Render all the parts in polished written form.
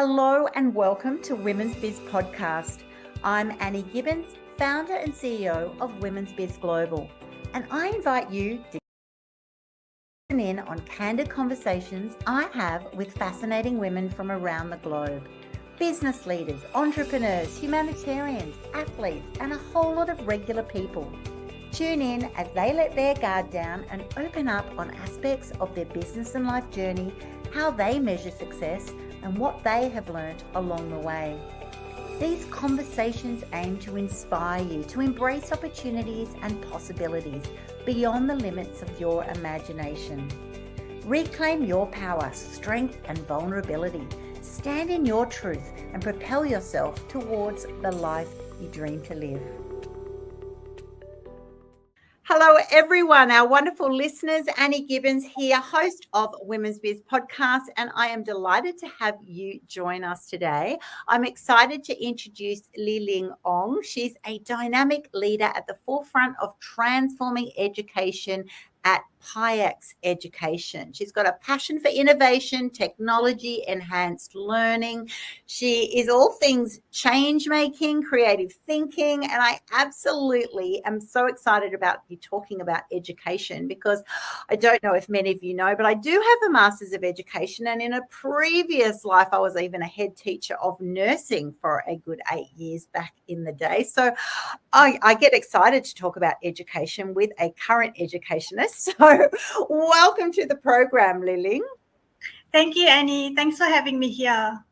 Hello and welcome to Women's Biz Podcast. I'm Annie Gibbins, founder and CEO of Women's Biz Global, and I invite you to listen in on candid conversations I have with fascinating women from around the globe. Business leaders, entrepreneurs, humanitarians, athletes, and a whole lot of regular people. Tune in as they let their guard down and open up on aspects of their business and life journey, how they measure success, and what they have learned along the way. These conversations aim to inspire you to embrace opportunities and possibilities beyond the limits of your imagination. Reclaim your power, strength, and vulnerability. Stand in your truth and propel yourself towards the life you dream to live. Hello, everyone, our wonderful listeners. Annie Gibbins here, host of Women's Biz Podcast, and I am delighted to have you join us today. I'm excited to introduce Liling Ong. She's a dynamic leader at the forefront of transforming education at PIEX Education. She's got a passion for innovation, technology, enhanced learning. She is all things change making, creative thinking, and I absolutely am so excited about you talking about education because I don't know if many of you know, but I do have a Master's of Education, and in a previous life I was even a head teacher of nursing for a good 8 years back in the day. So I get excited to talk about education with a current educationist. So welcome to the program, Liling. Thank you, Annie. Thanks for having me here.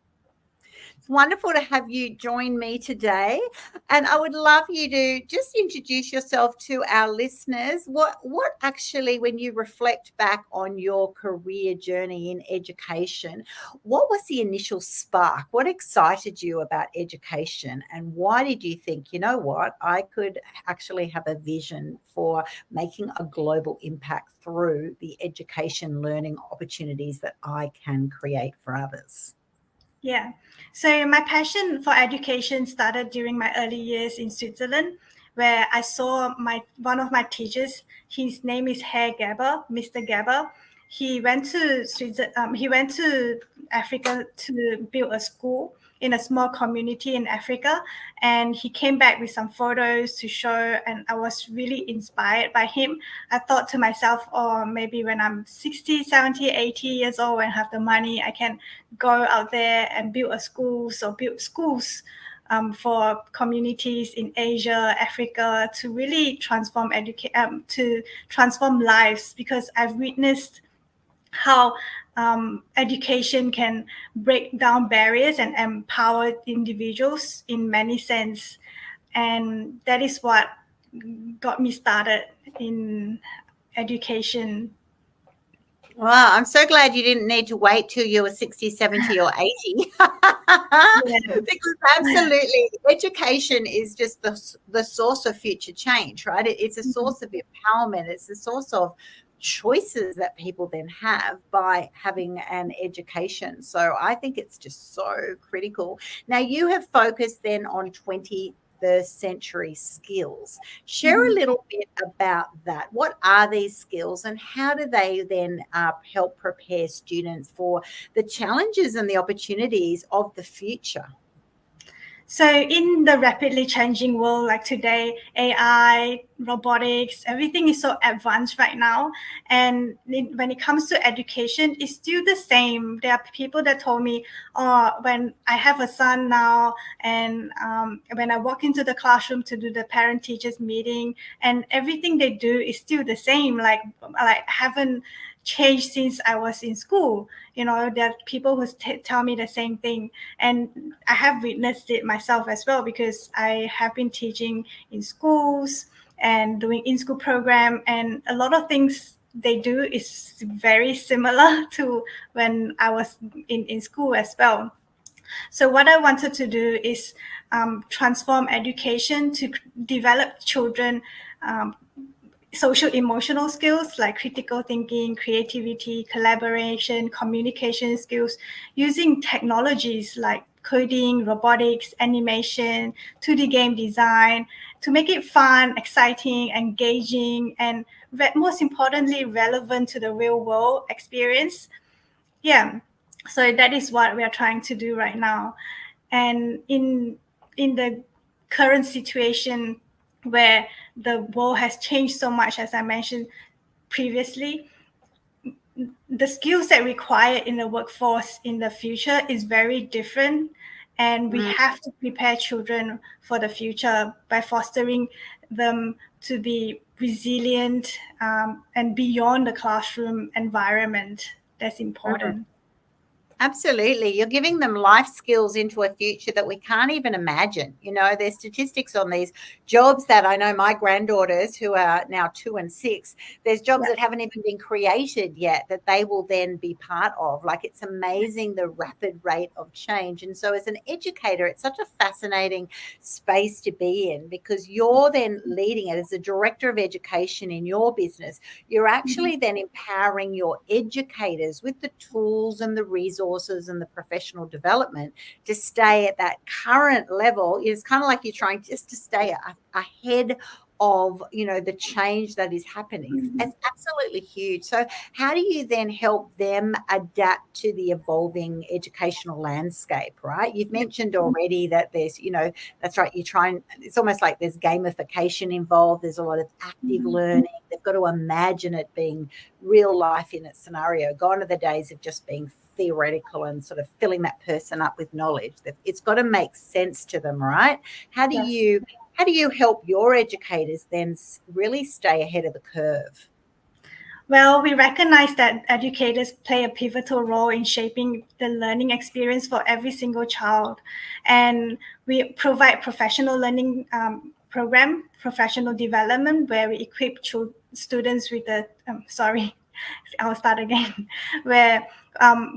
It's wonderful to have you join me today. And I would love you to just introduce yourself to our listeners. What actually, when you reflect back on your career journey in education, what was the initial spark? What excited you about education? And why did you think, you know what, I could actually have a vision for making a global impact through the education learning opportunities that I can create for others? Yeah. So my passion for education started during my early years in Switzerland, where I saw one of my teachers. His name is Herr Gerber, Mr. Gerber. He went to he went to Africa to build a school in a small community in Africa, and he came back with some photos to show, and I was really inspired by him. I thought to myself, oh, maybe when I'm 60, 70, 80 years old and have the money, I can go out there and build schools for communities in Asia, Africa, to really transform lives, because I've witnessed how education can break down barriers and empower individuals in many sense. And that is what got me started in education. Wow, I'm so glad you didn't need to wait till you were 60, 70 or 80. Because absolutely, education is just the source of future change, right? It's a source of empowerment. It's a source of choices that people then have by having an education. So I think it's just so critical. Now, you have focused then on 21st century skills. Share a little bit about that. What are these skills and how do they then help prepare students for the challenges and the opportunities of the future? So in the rapidly changing world like today, AI, robotics, everything is so advanced right now. And when it comes to education, it's still the same. There are people that told me, oh, when I have a son now, and when I walk into the classroom to do the parent-teachers meeting, and everything they do is still the same. Like haven't changed since I was in school. You know, there are people who tell me the same thing, and I have witnessed it myself as well, because I have been teaching in schools and doing in-school program, and a lot of things they do is very similar to when I was in school as well. So what I wanted to do is transform education to develop children social emotional skills like critical thinking, creativity, collaboration, communication skills, using technologies like coding, robotics, animation, 2D game design, to make it fun, exciting, engaging, and most importantly, relevant to the real world experience. Yeah. So that is what we are trying to do right now. And in the current situation where the world has changed so much, as I mentioned previously, the skills that required in the workforce in the future is very different, and we Mm. have to prepare children for the future by fostering them to be resilient, and beyond the classroom environment. That's Mm. important. Absolutely. You're giving them life skills into a future that we can't even imagine. There's statistics on these jobs that I know my granddaughters, who are now 2 and 6, there's jobs Yeah. that haven't even been created yet that they will then be part of. Like, it's amazing the rapid rate of change. And so, as an educator, it's such a fascinating space to be in, because you're then leading it as a director of education in your business. You're actually then empowering your educators with the tools and the resources and the professional development to stay at that current level. It's kind of like you're trying just to stay ahead of the change that is happening. It's absolutely huge. So how do you then help them adapt to the evolving educational landscape? Right, you've mentioned already that there's that's right, you try and it's almost like there's gamification involved. There's a lot of active learning. They've got to imagine it being real life in its scenario. Gone are the days of just being theoretical and sort of filling that person up with knowledge. It's got to make sense to them, right? How do Yes. you how do you help your educators then really stay ahead of the curve? Well, we recognize that educators play a pivotal role in shaping the learning experience for every single child. And we provide professional learning program, professional development, where we equip students with sorry, I'll start again, where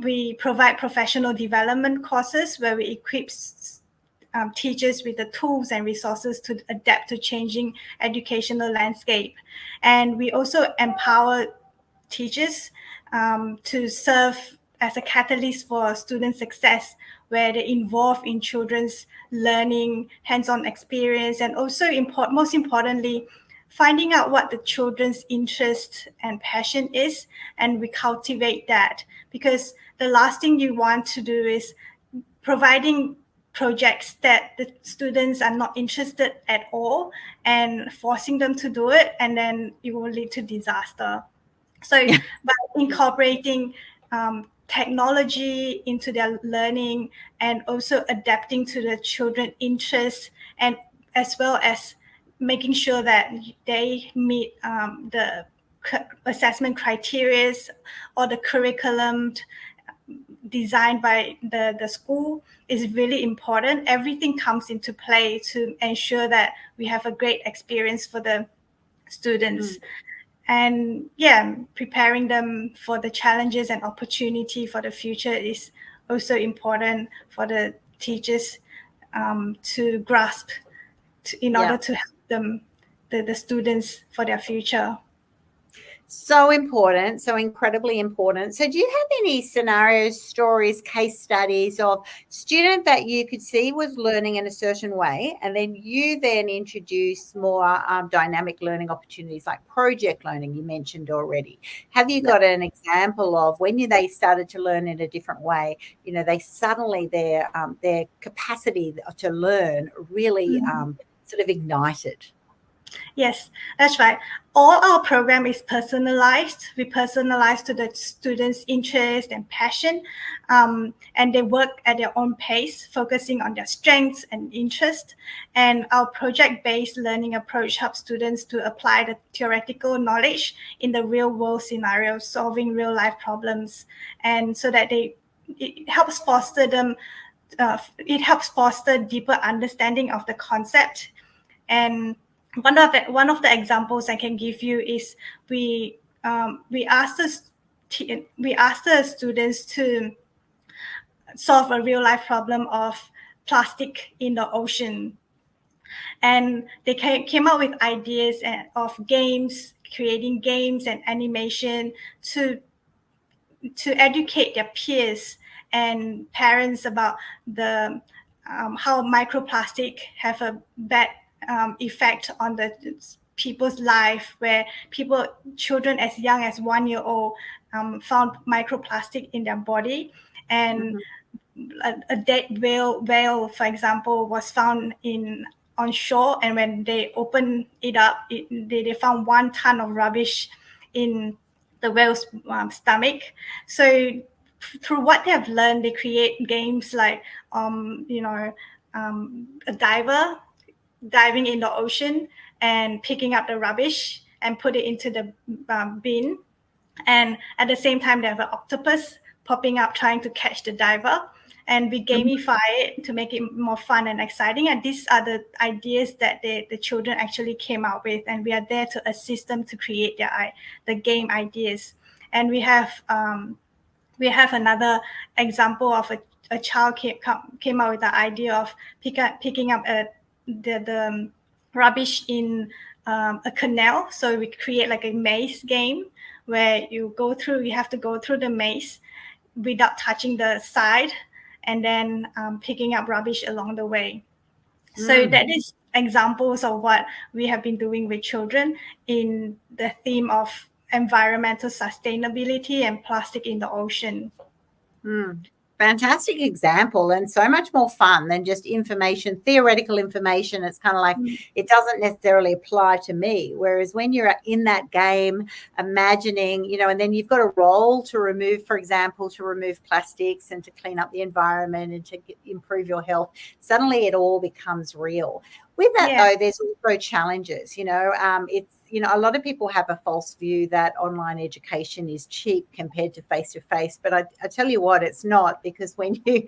we provide professional development courses where we equip teachers with the tools and resources to adapt to changing educational landscape. And we also empower teachers to serve as a catalyst for student success, where they involve in children's learning, hands-on experience, and also most importantly, finding out what the children's interest and passion is, and we cultivate that. Because the last thing you want to do is providing projects that the students are not interested at all and forcing them to do it, and then it will lead to disaster. So by incorporating technology into their learning and also adapting to the children's interests, and as well as making sure that they meet the assessment criteria or the curriculum designed by the school is really important. Everything comes into play to ensure that we have a great experience for the students. And yeah, preparing them for the challenges and opportunity for the future is also important for the teachers to grasp in Yeah. order to help them, the students, for their future. So important, so incredibly important. So do you have any scenarios, stories, case studies of student that you could see was learning in a certain way, and then you then introduce more dynamic learning opportunities like project learning you mentioned already? Have you got an example of when they started to learn in a different way, they suddenly their capacity to learn really sort of ignited? Yes, that's right. All our program is personalized. We personalize to the students' interest and passion, and they work at their own pace, focusing on their strengths and interest. And our project-based learning approach helps students to apply the theoretical knowledge in the real-world scenarios, solving real-life problems, and so that it helps foster them. It helps foster deeper understanding of the concept. And one of the examples I can give you is we asked the students to solve a real life problem of plastic in the ocean, and they came up with ideas of games, creating games and animation to educate their peers and parents about the how microplastic have a bad effect on the people's life, where children as young as 1 year old found microplastic in their body, and a dead whale, for example, was found on shore, and when they opened it up, they found 1 ton of rubbish in the whale's stomach. So through what they have learned, they create games like a diver diving in the ocean and picking up the rubbish and put it into the bin, and at the same time they have an octopus popping up trying to catch the diver, and we gamify it to make it more fun and exciting. And these are the ideas that the children actually came out with, and we are there to assist them to create the game ideas. And we have another example of a child came out with the idea of picking up the rubbish in a canal. So we create like a maze game where you have to go through the maze without touching the side, and then picking up rubbish along the way. So that is examples of what we have been doing with children in the theme of environmental sustainability and plastic in the ocean. Fantastic example, and so much more fun than just information, theoretical information. It's kind of like it doesn't necessarily apply to me. Whereas when you're in that game, imagining, and then you've got a role to remove, for example, to remove plastics and to clean up the environment and to improve your health, suddenly it all becomes real. With that, though, there's also challenges. It's a lot of people have a false view that online education is cheap compared to face-to-face. But I tell you what, it's not, because when you,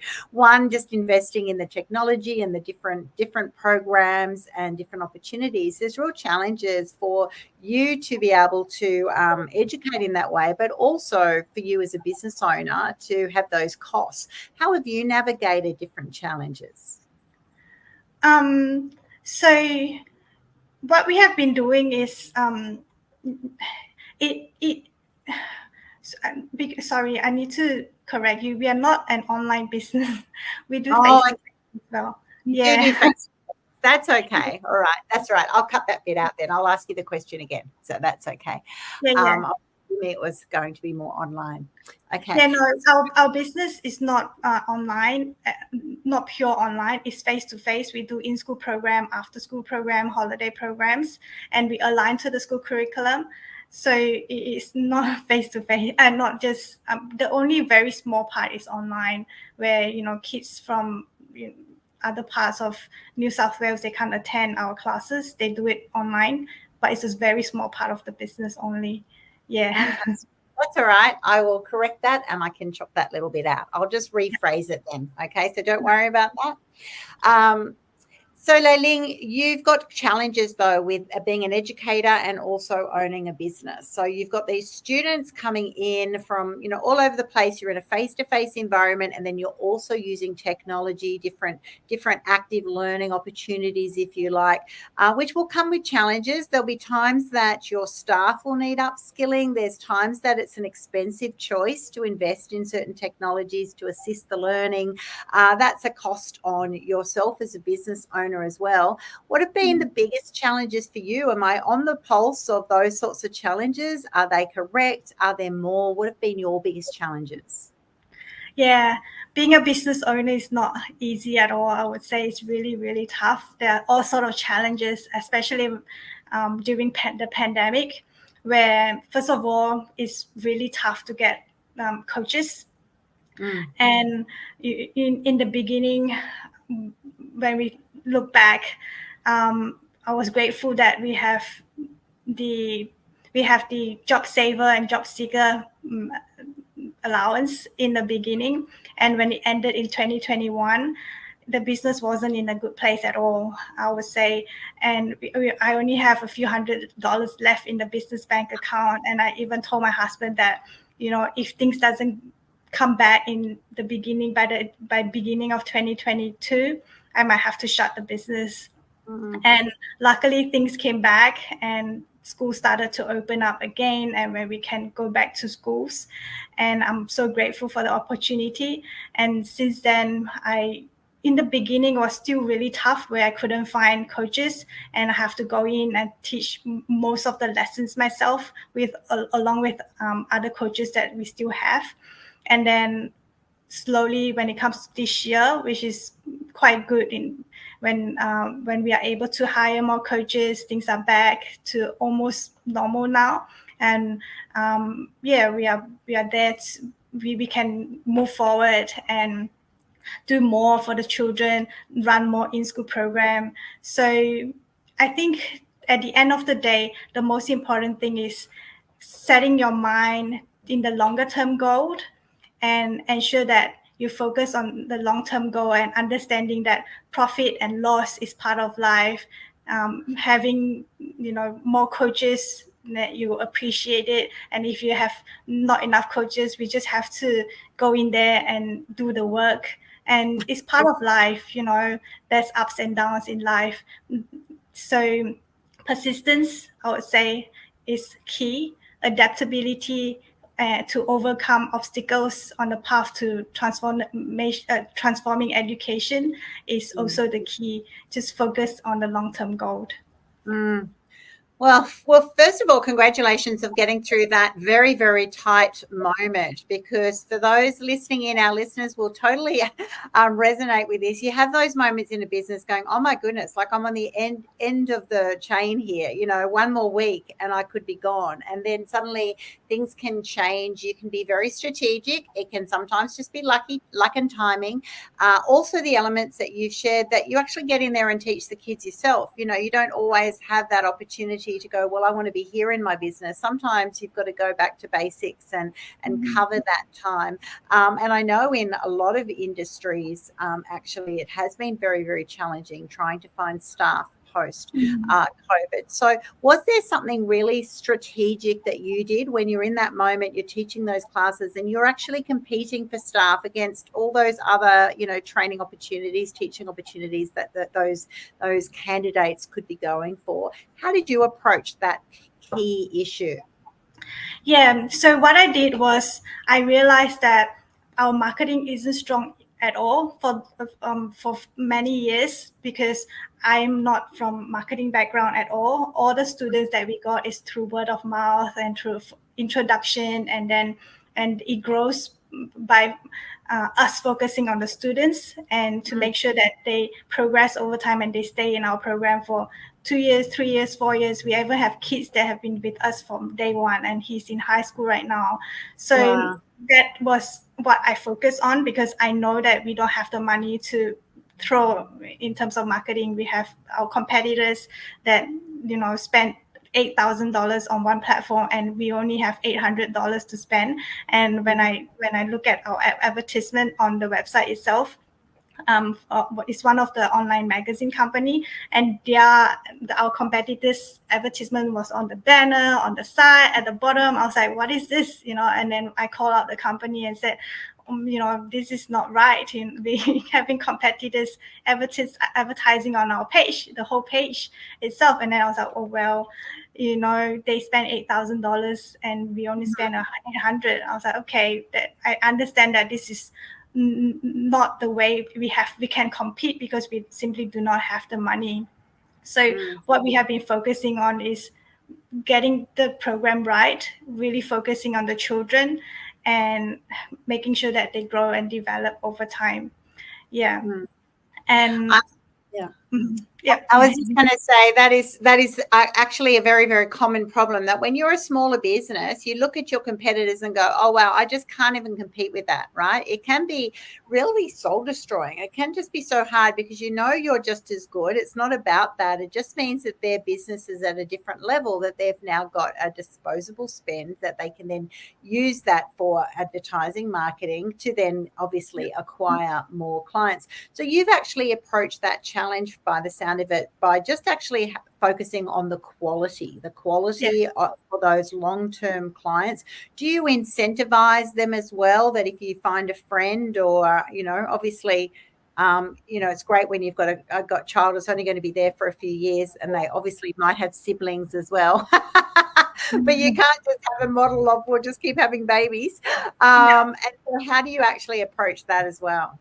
just investing in the technology and the different programs and different opportunities, there's real challenges for you to be able to educate in that way, but also for you as a business owner to have those costs. How have you navigated different challenges? So what we have been doing is sorry, I need to correct you. We are not an online business. We do face-to-face as well. You do face. That's okay. All right. That's right. I'll cut that bit out then. I'll ask you the question again. So that's okay. It was going to be more online. Okay. Yeah, no, our business is not online, not pure online. It's face-to-face. We do in-school program, after-school program, holiday programs, and we align to the school curriculum. So it's not face-to-face, and not just the only very small part is online, where kids from other parts of New South Wales, they can't attend our classes. They do it online, but it's a very small part of the business only. Yeah. That's all right. I will correct that, and I can chop that little bit out. I'll just rephrase it then. Okay, so don't worry about that. So Liling, you've got challenges though with being an educator and also owning a business. So you've got these students coming in from, all over the place. You're in a face-to-face environment, and then you're also using technology, different active learning opportunities, if you like, which will come with challenges. There'll be times that your staff will need upskilling. There's times that it's an expensive choice to invest in certain technologies to assist the learning. That's a cost on yourself as a business owner as well. What have been the biggest challenges for you? Am I on the pulse of those sorts of challenges? Are they correct? Are there more? What have been your biggest challenges? Yeah, being a business owner is not easy at all. I would say it's really, really tough. There are all sorts of challenges, especially during the pandemic, where first of all, it's really tough to get coaches. And in the beginning, when we look back, I was grateful that we have the job saver and job seeker allowance in the beginning, and when it ended in 2021, the business wasn't in a good place at all, I would say. And I only have a few $100s left in the business bank account, and I even told my husband that if things doesn't come back in the beginning by beginning of 2022, I might have to shut the business. And luckily things came back and schools started to open up again, and where we can go back to schools, and I'm so grateful for the opportunity. And since then, in the beginning was still really tough, where I couldn't find coaches, and I have to go in and teach most of the lessons myself along with other coaches that we still have. And then slowly when it comes to this year, which is quite good in when we are able to hire more coaches. Things are back to almost normal now, and we are there. We can move forward and do more for the children, run more in-school program. So I think at the end of the day, the most important thing is setting your mind in the longer term goal and ensure that you focus on the long-term goal and understanding that profit and loss is part of life. Having more coaches that you appreciate it, and if you have not enough coaches, we just have to go in there and do the work. And it's part of life. There's ups and downs in life. So persistence, I would say, is key. Adaptability to overcome obstacles on the path to transforming education is also the key. Just focus on the long-term goal. Well, first of all, congratulations of getting through that very, very tight moment, because for those listening in, our listeners will totally resonate with this. You have those moments in a business going, oh my goodness, like I'm on the end of the chain here, one more week and I could be gone. And then suddenly things can change. You can be very strategic. It can sometimes just be luck and timing. Also the elements that you've shared, that you actually get in there and teach the kids yourself. You don't always have that opportunity to go, well, I want to be here in my business. Sometimes you've got to go back to basics and cover that time. And I know in a lot of industries, actually, it has been very, very challenging trying to find staff post COVID. So was there something really strategic that you did when you're in that moment, you're teaching those classes and you're actually competing for staff against all those other, training opportunities, teaching opportunities that those candidates could be going for? How did you approach that key issue? Yeah, so what I did was I realized that our marketing isn't strong at all for many years, because I'm not from marketing background at all. All the students that we got is through word of mouth and through introduction, and it grows by us focusing on the students and to make sure that they progress over time and they stay in our program for 2 years, 3 years, 4 years. We even have kids that have been with us from day one, and he's in high school right now. So that was what I focus on, because I know that we don't have the money to throw in terms of marketing. We have our competitors that spend $8,000 on one platform, and we only have $800 to spend. And when I look at our advertisement on the website itself, it's one of the online magazine company, and our competitors' advertisement was on the banner, on the side, at the bottom. I was like, what is this? And then I called out the company and said, this is not right. We having competitors advertising on our page, the whole page itself. And then I was like, oh well, they spend $8,000 and we only spend $800. I was like, okay, I understand that this is not the way we can compete, because we simply do not have the money. So what we have been focusing on is getting the program right, really focusing on the children and making sure that they grow and develop over time. And I was just going to say that is actually a very, very common problem, that when you're a smaller business, you look at your competitors and go, oh, wow, I just can't even compete with that, right? It can be really soul destroying. It can just be so hard, because you're just as good. It's not about that. It just means that their business is at a different level, that they've now got a disposable spend that they can then use that for advertising, marketing, to then obviously acquire more clients. So you've actually approached that challenge, by the sound of it, by just actually focusing on the quality for those long-term clients. Do you incentivize them as well, that if you find a friend, or obviously it's great when you've got a child that's only going to be there for a few years, and they obviously might have siblings as well. But you can't just have a model of, we'll just keep having babies. And so how do you actually approach that as well?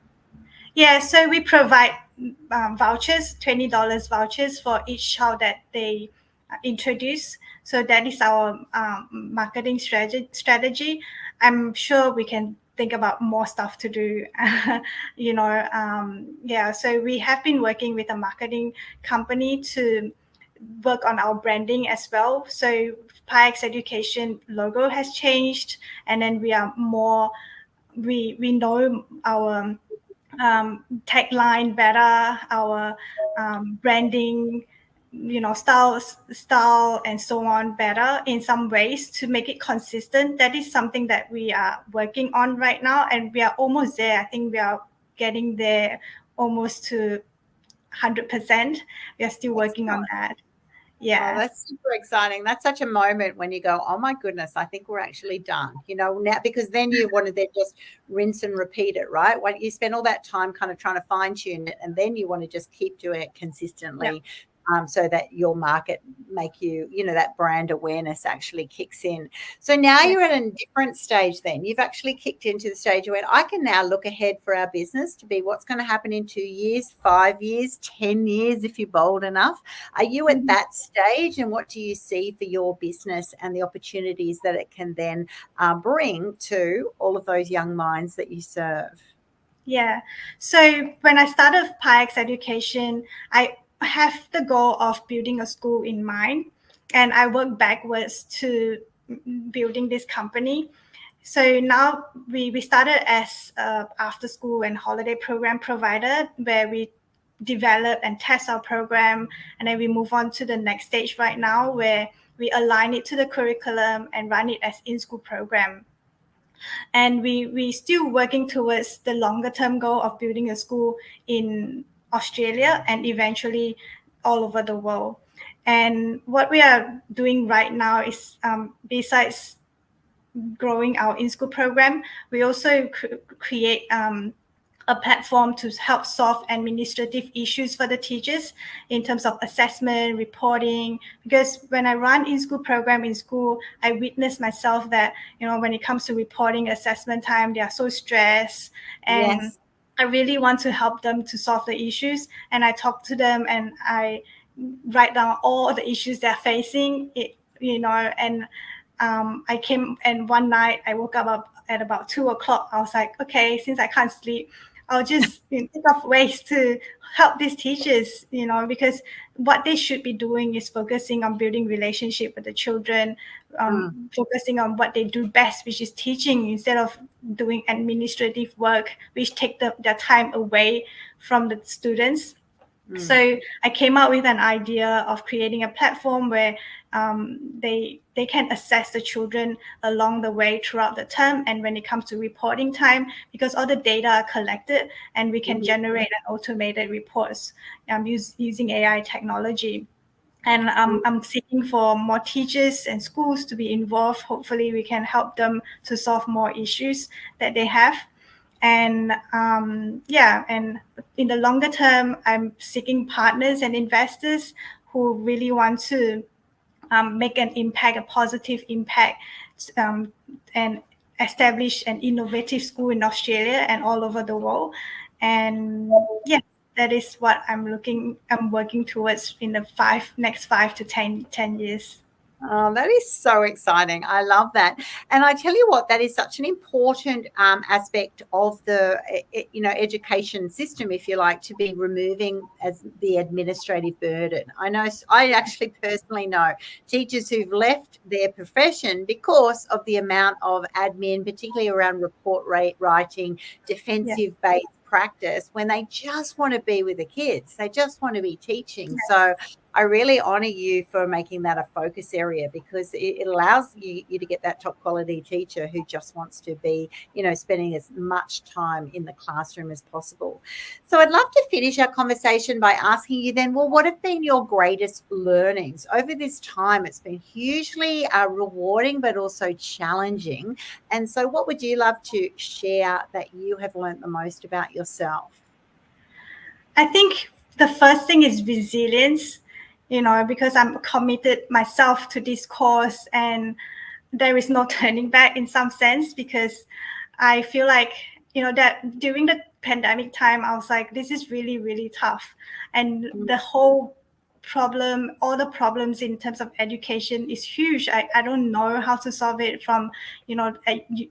Yeah, so we provide vouchers, $20 vouchers for each child that they introduce. So that is our marketing strategy. I'm sure we can think about more stuff to do. So we have been working with a marketing company to work on our branding as well. So PIEX Education logo has changed, and then we are more, we know our tagline better, our branding, style and so on better in some ways to make it consistent. That is something that we are working on right now, and we are almost there. I think we are getting there almost to 100%. We are still working on that. Oh, that's super exciting. That's such a moment when you go, oh my goodness, I think we're actually done, now, because then you want to then just rinse and repeat it, right? When you spend all that time kind of trying to fine tune it, and then you want to just keep doing it consistently. So that your market make you, that brand awareness actually kicks in. So now you're at a different stage then. You've actually kicked into the stage where I can now look ahead for our business to be what's going to happen in 2 years, 5 years, 10 years, if you're bold enough. Are you at that stage, and what do you see for your business and the opportunities that it can then bring to all of those young minds that you serve? Yeah. So when I started PIEX Education, I have the goal of building a school in mind, and I work backwards to building this company. So now we started as a after school and holiday program provider, where we develop and test our program, and then we move on to the next stage right now, where we align it to the curriculum and run it as in-school program. And we still working towards the longer term goal of building a school in Australia and eventually all over the world. And what we are doing right now is, besides growing our in-school program, we also create a platform to help solve administrative issues for the teachers in terms of assessment, reporting. Because when I run in-school program in school, I witness myself that, when it comes to reporting assessment time, they are so stressed. And I really want to help them to solve the issues. And I talk to them and I write down all the issues they're facing, and I came, and one night I woke up at about 2 o'clock. I was like, okay, since I can't sleep, I'll just think of ways to help these teachers, because what they should be doing is focusing on building relationship with the children, focusing on what they do best, which is teaching, instead of doing administrative work, which take their time away from the students. So I came up with an idea of creating a platform where they can assess the children along the way throughout the term, and when it comes to reporting time, because all the data are collected, and we can generate an automated reports using AI technology. And I'm seeking for more teachers and schools to be involved. Hopefully we can help them to solve more issues that they have. And and in the longer term, I'm seeking partners and investors who really want to make an impact, a positive impact, and establish an innovative school in Australia and all over the world. And that is what I'm working towards in the next 5 to 10 years. Oh, that is so exciting. I love that. And I tell you what, that is such an important aspect of the, education system, if you like, to be removing as the administrative burden. I actually personally know teachers who've left their profession because of the amount of admin, particularly around report writing, defensive-based practice, when they just want to be with the kids. They just want to be teaching. So I really honor you for making that a focus area, because it allows you to get that top quality teacher who just wants to be, spending as much time in the classroom as possible. So I'd love to finish our conversation by asking you then, well, what have been your greatest learnings over this time? It's been hugely rewarding, but also challenging. And so what would you love to share that you have learned the most about yourself? I think the first thing is resilience, because I'm committed myself to this course, and there is no turning back in some sense, because I feel like, that during the pandemic time, I was like, this is really, really tough. And the whole all the problems in terms of education is huge. I don't know how to solve it from,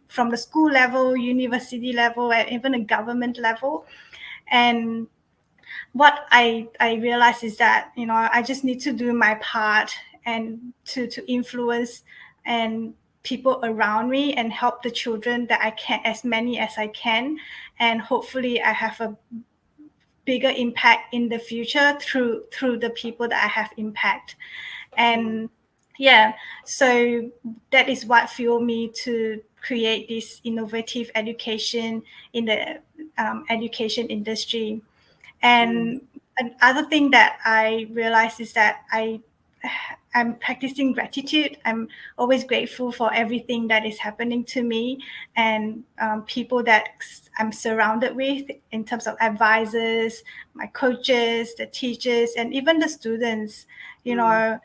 from the school level, university level, and even a government level. And what I realize is that, I just need to do my part and to influence and people around me and help the children that I can, as many as I can. And hopefully I have a bigger impact in the future through the people that I have impact. And yeah, so that is what fueled me to create this innovative education in the education industry. And another thing that I realized is that I'm practicing gratitude. I'm always grateful for everything that is happening to me and people that I'm surrounded with in terms of advisors, my coaches, the teachers, and even the students. They are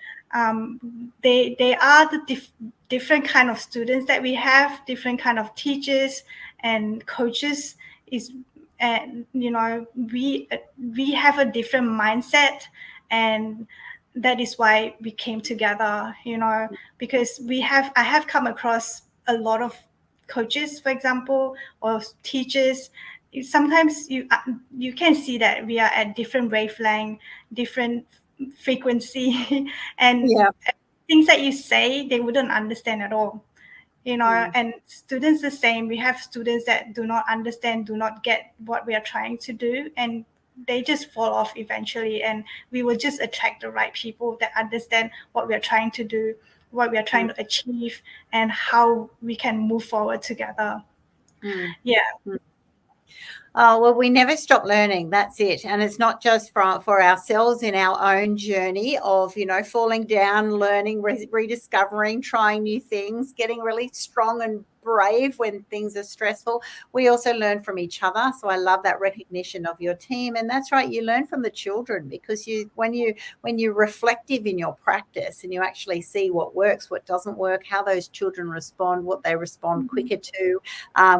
the different kind of students that we have, different kind of teachers and coaches. And we have a different mindset, and that is why we came together, because I have come across a lot of coaches, for example, or teachers. Sometimes you can see that we are at different wavelength, different frequency, and things that you say they wouldn't understand at all. And students the same. We have students that do not understand, do not get what we are trying to do, and they just fall off eventually. And we will just attract the right people that understand what we are trying to do, what we are trying to achieve, and how we can move forward together. Yeah. Oh, well, we never stop learning. That's it. And it's not just for ourselves in our own journey of, falling down, learning, rediscovering, trying new things, getting really strong and brave when things are stressful. We also learn from each other. So I love that recognition of your team. And that's right, you learn from the children, because when you're reflective in your practice and you actually see what works, what doesn't work, how those children respond, what they respond quicker to,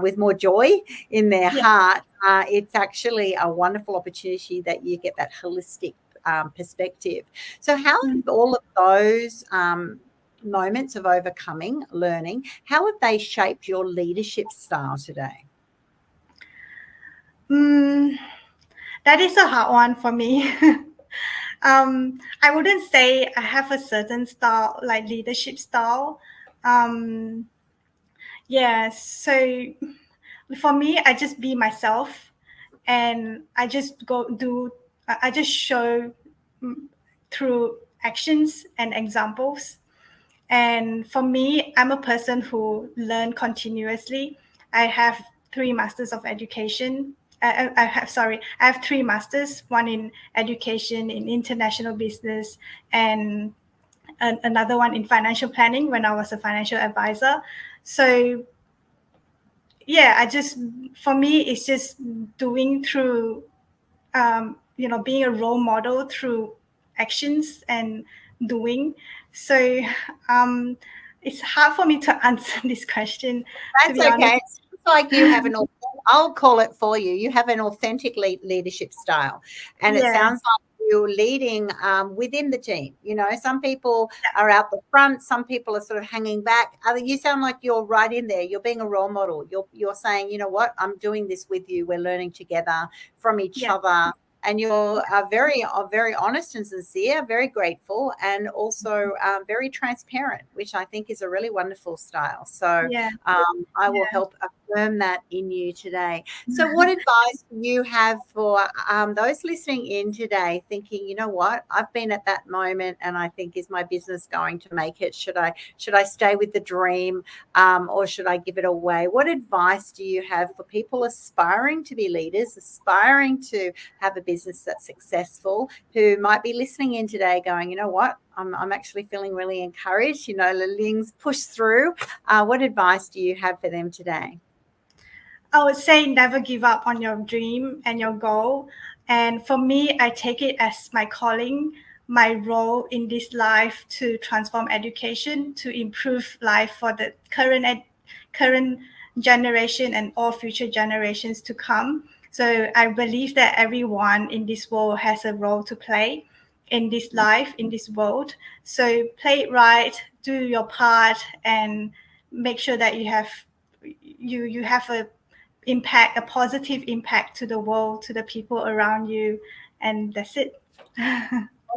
with more joy in their heart, it's actually a wonderful opportunity that you get that holistic perspective. So how have all of those moments of overcoming, learning, how have they shaped your leadership style today? That is a hard one for me. I wouldn't say I have a certain style, like leadership style. So for me, I just be myself, and I just I just show through actions and examples. And for me, I'm a person who learn continuously. I have 3 masters of education. I have 3 masters, one in education, in international business, and another one in financial planning when I was a financial advisor. So yeah, for me, it's just doing through, being a role model through actions and doing. So it's hard for me to answer this question, to That's be honest. okay. It sounds like you have I'll call it for you. You have an authentic leadership style. And it Yeah, sounds like you're leading within the team. Some people are out the front, some people are sort of hanging back. You sound like you're right in there. You're being a role model. You're saying, you know what, I'm doing this with you. We're learning together from each other. And you're very honest and sincere, very grateful, and also very transparent, which I think is a really wonderful style. So I will help affirm that in you today. So what advice do you have for those listening in today thinking, you know what, I've been at that moment and I think, is my business going to make it? Should I stay with the dream, or should I give it away? What advice do you have for people aspiring to be leaders, aspiring to have a business that's successful, who might be listening in today going, you know what, I'm actually feeling really encouraged, Liling's push through. What advice do you have for them today? I would say never give up on your dream and your goal. And for me, I take it as my calling, my role in this life to transform education, to improve life for the current generation and all future generations to come. So I believe that everyone in this world has a role to play. in this life, in this world. So play it right, do your part, and make sure that you have a positive impact to the world, to the people around you, and that's it.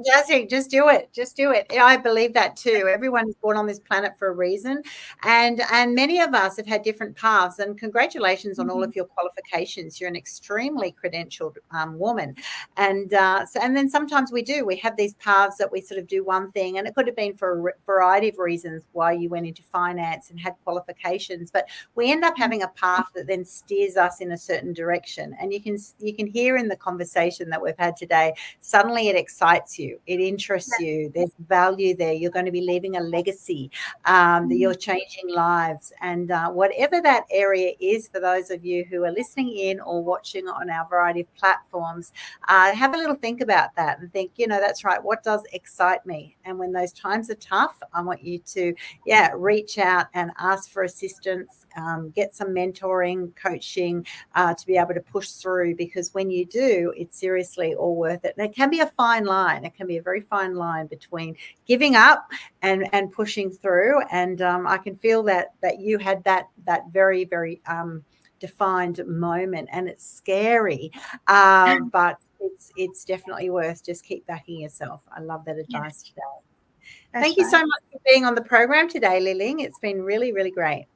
Fantastic. Just do it. Just do it. I believe that too. Everyone is born on this planet for a reason. And many of us have had different paths. And congratulations on all of your qualifications. You're an extremely credentialed woman. And and then sometimes we have these paths that we sort of do one thing. And it could have been for a variety of reasons why you went into finance and had qualifications. But we end up having a path that then steers us in a certain direction. And you can hear in the conversation that we've had today, suddenly it excites you. It interests you. There's value there. You're going to be leaving a legacy. That you're changing lives. And whatever that area is for those of you who are listening in or watching on our variety of platforms, have a little think about that and think, that's right. What does excite me? And when those times are tough, I want you to, reach out and ask for assistance, get some mentoring, coaching to be able to push through, because when you do, it's seriously all worth it. And it can be a fine line. It can be a very fine line between giving up and pushing through. And I can feel that you had that very, very defined moment, and it's scary, but it's definitely worth just keep backing yourself. I love that advice today. Thank you so much for being on the program today, Liling. It's been really, really great.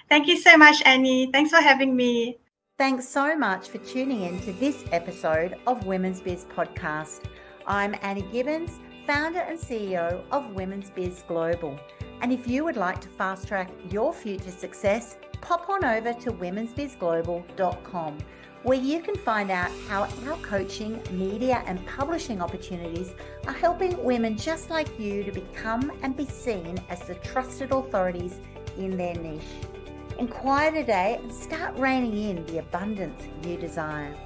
Thank you so much, Annie. Thanks for having me. Thanks so much for tuning in to this episode of Women's Biz Podcast. I'm Annie Gibbins, founder and CEO of Women's Biz Global. And if you would like to fast track your future success, pop on over to womensbizglobal.com, where you can find out how our coaching, media and publishing opportunities are helping women just like you to become and be seen as the trusted authorities in their niche. Inquire today and start reining in the abundance you desire.